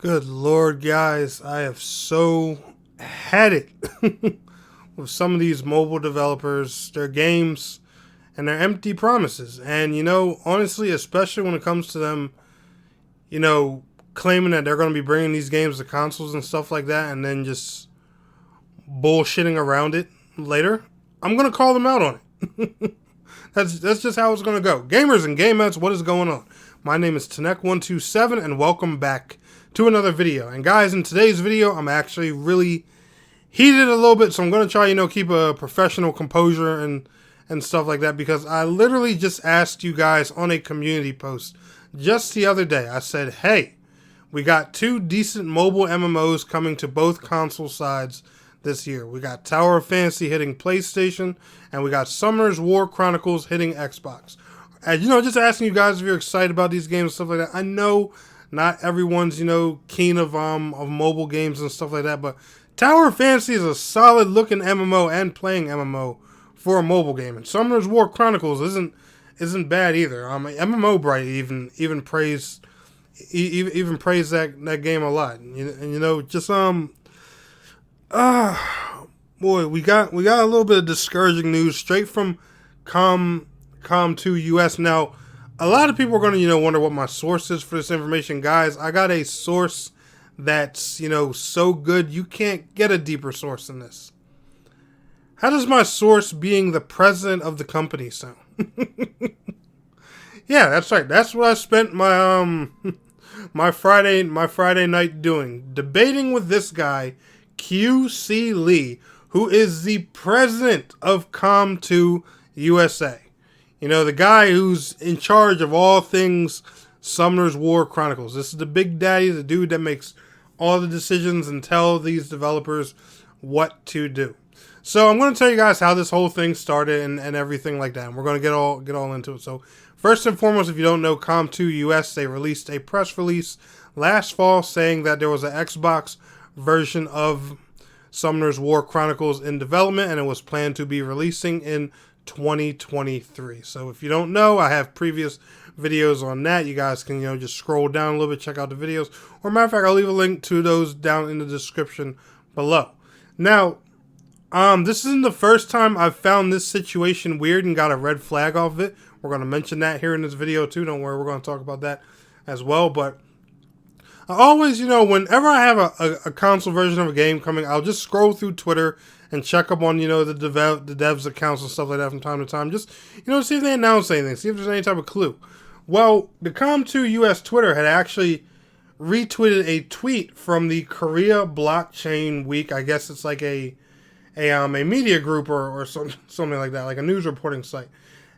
Good Lord, guys, I have so had it with some of these mobile developers, their games, and their empty promises. And, honestly, especially when it comes to them, claiming that they're going to be bringing these games to consoles and stuff like that, and then just bullshitting around it later, I'm going to call them out on it. That's just how it's going to go. Gamers and gamettes, what is going on? My name is Tanek127, and welcome back to another video. And guys, in today's video, I'm actually really heated a little bit, so I'm going to try, keep a professional composure and stuff like that, because I literally just asked you guys on a community post just the other day. I said, hey, we got two decent mobile MMOs coming to both console sides this year. We got Tower of Fantasy hitting PlayStation, and we got Summoners War Chronicles hitting Xbox. And, just asking you guys if you're excited about these games and stuff like that. I know not everyone's, keen of mobile games and stuff like that, but Tower of Fantasy is a solid looking MMO and playing MMO for a mobile game. And Summoners War Chronicles isn't bad either. MMO Bright even praised that game a lot. Boy, we got a little bit of discouraging news straight from Com2 US. Now, a lot of people are going to, wonder what my source is for this information. Guys, I got a source that's, so good you can't get a deeper source than this. How does my source being the president of the company sound? Yeah, that's right. That's what I spent my my Friday night doing. Debating with this guy, QC Lee, who is the president of Com2 USA. The guy who's in charge of all things Summoners War Chronicles. This is the big daddy, the dude that makes all the decisions and tell these developers what to do. So I'm going to tell you guys how this whole thing started and everything like that. And we're going to get all into it. So first and foremost, if you don't know, Com2 US, they released a press release last fall saying that there was an Xbox version of Summoners War Chronicles in development, and it was planned to be releasing in 2023. So if you don't know, I have previous videos on that. You guys can, just scroll down a little bit, check out the videos. Or matter of fact, I'll leave a link to those down in the description below. Now, this isn't the first time I've found this situation weird and got a red flag off of it. We're going to mention that here in this video too. Don't worry, we're going to talk about that as well. But I always, whenever I have a console version of a game coming, I'll just scroll through Twitter and check up on, the devs accounts and stuff like that from time to time. Just, see if they announce anything, see if there's any type of clue. Well, the Com2 US Twitter had actually retweeted a tweet from the Korea Blockchain Week. I guess it's like a media group or something like that, like a news reporting site.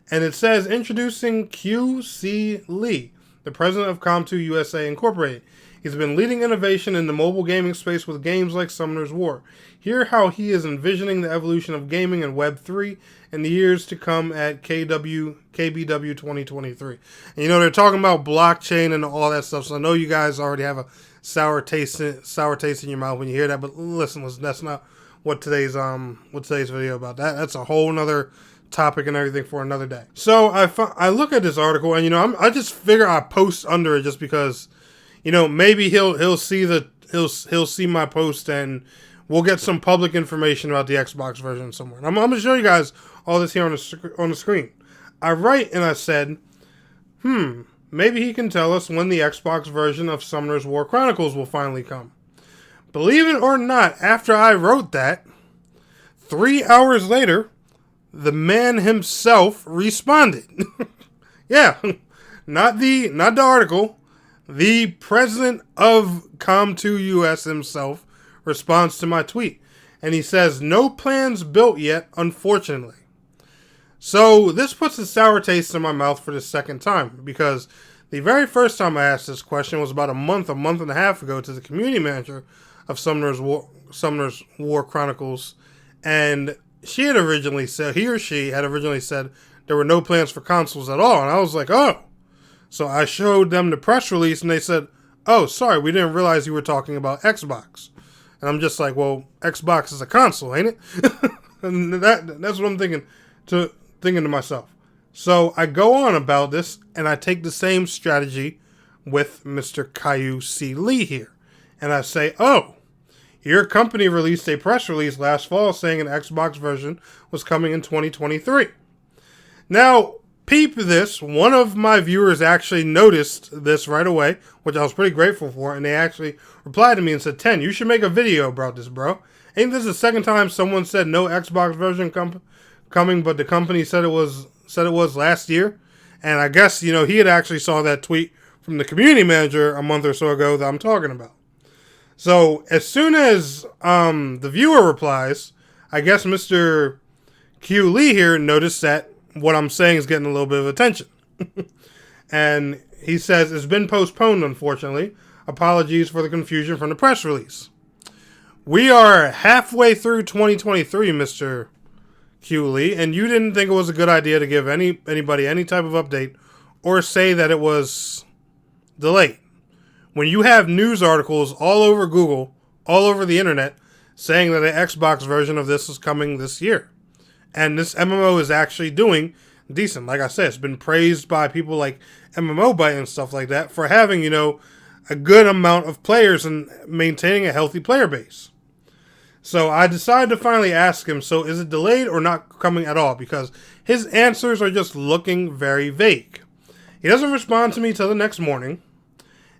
And it says, introducing QC Lee, the president of Com2 USA Incorporated. He's been leading innovation in the mobile gaming space with games like Summoner's War. Hear how he is envisioning the evolution of gaming and Web3 in the years to come at KBW 2023. And they're talking about blockchain and all that stuff, so I know you guys already have a sour taste in your mouth when you hear that, but listen, that's not what today's video about. That's a whole nother topic and everything for another day. So I look at this article, and I just figure I post under it just because maybe he'll see my post and we'll get some public information about the Xbox version somewhere. And I'm going to show you guys all this here on the screen. I write and I said, maybe he can tell us when the Xbox version of Summoners War Chronicles will finally come. Believe it or not, after I wrote that, 3 hours later, the man himself responded. Yeah, not the article. The president of Com2 US himself responds to my tweet. And he says, no plans built yet, unfortunately. So this puts a sour taste in my mouth for the second time, because the very first time I asked this question was about a month and a half ago to the community manager of Summoners War Chronicles. And he or she had originally said there were no plans for consoles at all. And I was like, oh. So I showed them the press release, and they said, oh, sorry, we didn't realize you were talking about Xbox. And I'm just like, well, Xbox is a console, ain't it? And that's what I'm thinking to myself. So I go on about this, and I take the same strategy with Mr. Caillou C. Lee here. And I say, oh, your company released a press release last fall saying an Xbox version was coming in 2023. Now, peep this. One of my viewers actually noticed this right away, which I was pretty grateful for, and they actually replied to me and said, 10, you should make a video about this, bro. Ain't this the second time someone said no Xbox version coming, but the company said it was last year? And I guess, he had actually saw that tweet from the community manager a month or so ago that I'm talking about. So, as soon as the viewer replies, I guess Mr. Q Lee here noticed that what I'm saying is getting a little bit of attention. And he says, it's been postponed, unfortunately. Apologies for the confusion from the press release. We are halfway through 2023, Mr. Q Lee, and you didn't think it was a good idea to give anybody any type of update or say that it was delayed. When you have news articles all over Google, all over the internet, saying that an Xbox version of this is coming this year. And this MMO is actually doing decent. Like I said, it's been praised by people like MMObyte and stuff like that for having, a good amount of players and maintaining a healthy player base. So I decided to finally ask him, so is it delayed or not coming at all? Because his answers are just looking very vague. He doesn't respond to me till the next morning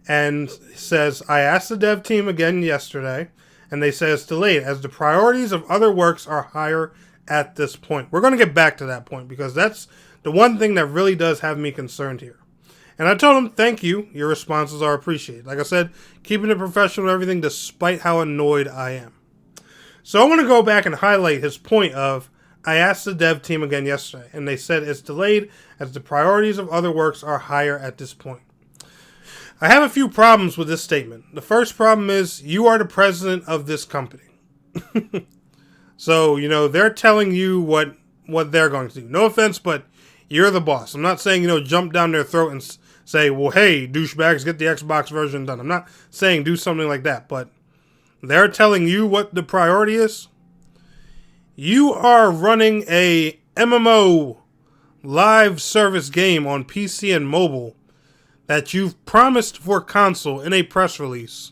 and says, I asked the dev team again yesterday, and they say it's delayed as the priorities of other works are higher at this point. We're going to get back to that point because that's the one thing that really does have me concerned here. And I told him, thank you. Your responses are appreciated. Like I said, keeping it professional and everything despite how annoyed I am. So I want to go back and highlight his point of, I asked the dev team again yesterday, and they said it's delayed as the priorities of other works are higher at this point. I have a few problems with this statement. The first problem is, you are the president of this company. So, they're telling you what they're going to do. No offense, but you're the boss. I'm not saying, jump down their throat and say, well, hey, douchebags, get the Xbox version done. I'm not saying do something like that, but they're telling you what the priority is. You are running a MMO live service game on PC and mobile that you've promised for console in a press release.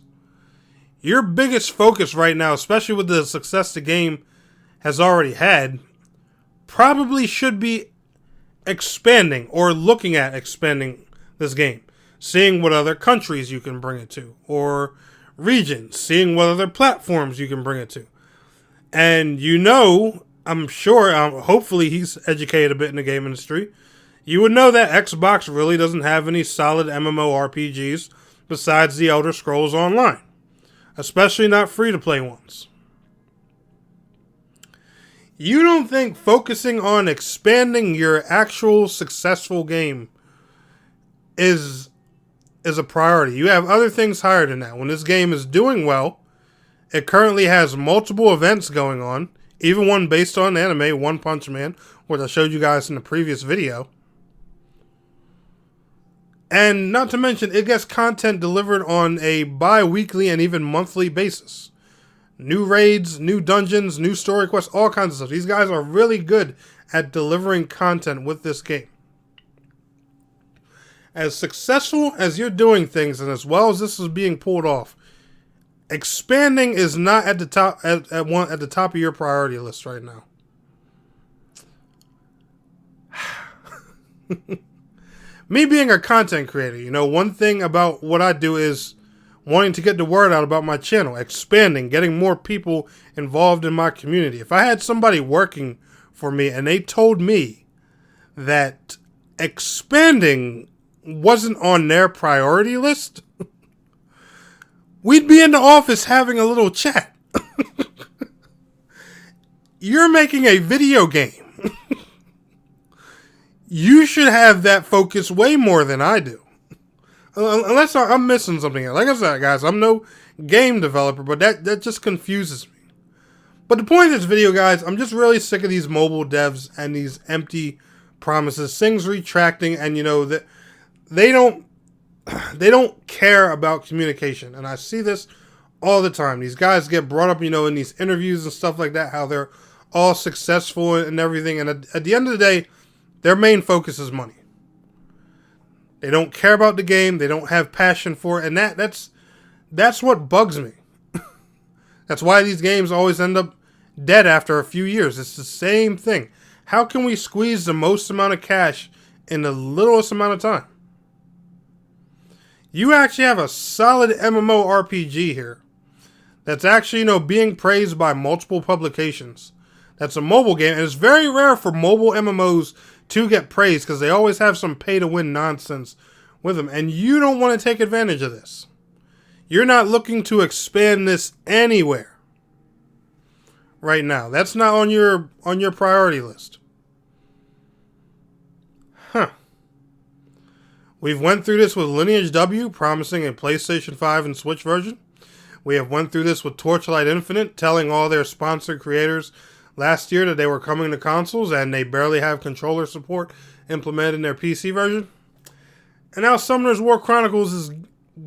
Your biggest focus right now, especially with the success the game has already had, probably should be expanding or looking at expanding this game. Seeing what other countries you can bring it to, or regions, seeing what other platforms you can bring it to. And I'm sure, hopefully he's educated a bit in the game industry. You would know that Xbox really doesn't have any solid MMORPGs besides the Elder Scrolls Online. Especially not free-to-play ones. You don't think focusing on expanding your actual successful game is a priority? You have other things higher than that. When this game is doing well, it currently has multiple events going on, even one based on anime, One Punch Man, which I showed you guys in the previous video. And not to mention, it gets content delivered on a bi-weekly and even monthly basis. New raids, new dungeons, new story quests, all kinds of stuff. These guys are really good at delivering content with this game. As successful as you're doing things, and as well as this is being pulled off, expanding is not at the top at the top of your priority list right now. Me being a content creator, one thing about what I do is wanting to get the word out about my channel, expanding, getting more people involved in my community. If I had somebody working for me and they told me that expanding wasn't on their priority list, we'd be in the office having a little chat. You're making a video game. You should have that focus way more than I do. Unless I'm missing something here. Like I said, guys, I'm no game developer, but that just confuses me. But the point of this video, guys, I'm just really sick of these mobile devs and these empty promises, things retracting, and that they don't care about communication. And I see this all the time. These guys get brought up, in these interviews and stuff like that, how they're all successful and everything. And at the end of the day, their main focus is money. They don't care about the game. They don't have passion for it. And that's That's what bugs me. That's why these games always end up dead after a few years. It's the same thing. How can we squeeze the most amount of cash in the littlest amount of time? You actually have a solid MMORPG here that's actually, being praised by multiple publications. That's a mobile game, and it's very rare for mobile MMOs to get praised because they always have some pay-to-win nonsense with them, and you don't want to take advantage of this. You're not looking to expand this anywhere right now. That's not on your priority list. Huh. We've went through this with Lineage W, promising a PlayStation 5 and Switch version. We have went through this with Torchlight Infinite, telling all their sponsored creators last year that they were coming to consoles, and they barely have controller support implemented in their PC version. And now Summoners War Chronicles is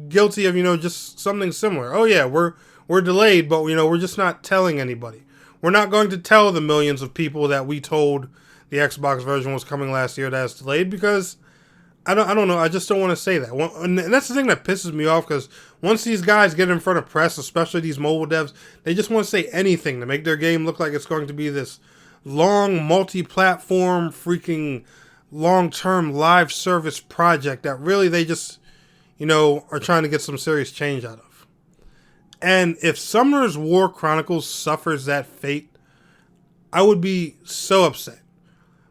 guilty of, just something similar. Oh yeah, we're delayed, but we're just not telling anybody. We're not going to tell the millions of people that we told the Xbox version was coming last year that it's delayed, because I don't know. I just don't want to say that. And that's the thing that pisses me off, because once these guys get in front of press, especially these mobile devs, they just want to say anything to make their game look like it's going to be this long, multi-platform, freaking long-term live service project that really they just, are trying to get some serious change out of. And if Summoners War Chronicles suffers that fate, I would be so upset,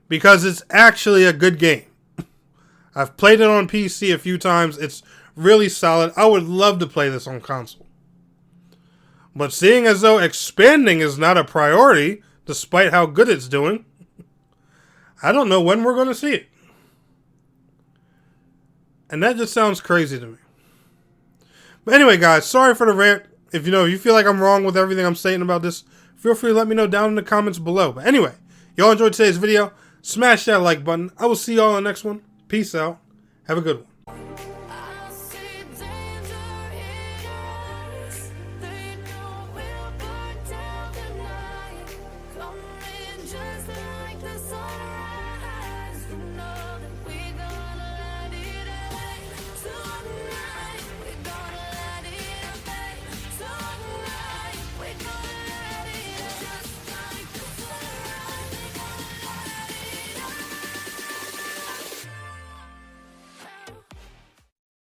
because it's actually a good game. I've played it on PC a few times. It's really solid. I would love to play this on console. But seeing as though expanding is not a priority, despite how good it's doing, I don't know when we're going to see it. And that just sounds crazy to me. But anyway, guys, sorry for the rant. If you feel like I'm wrong with everything I'm saying about this, feel free to let me know down in the comments below. But anyway, y'all enjoyed today's video, smash that like button. I will see y'all in the next one. Peace out. Have a good one.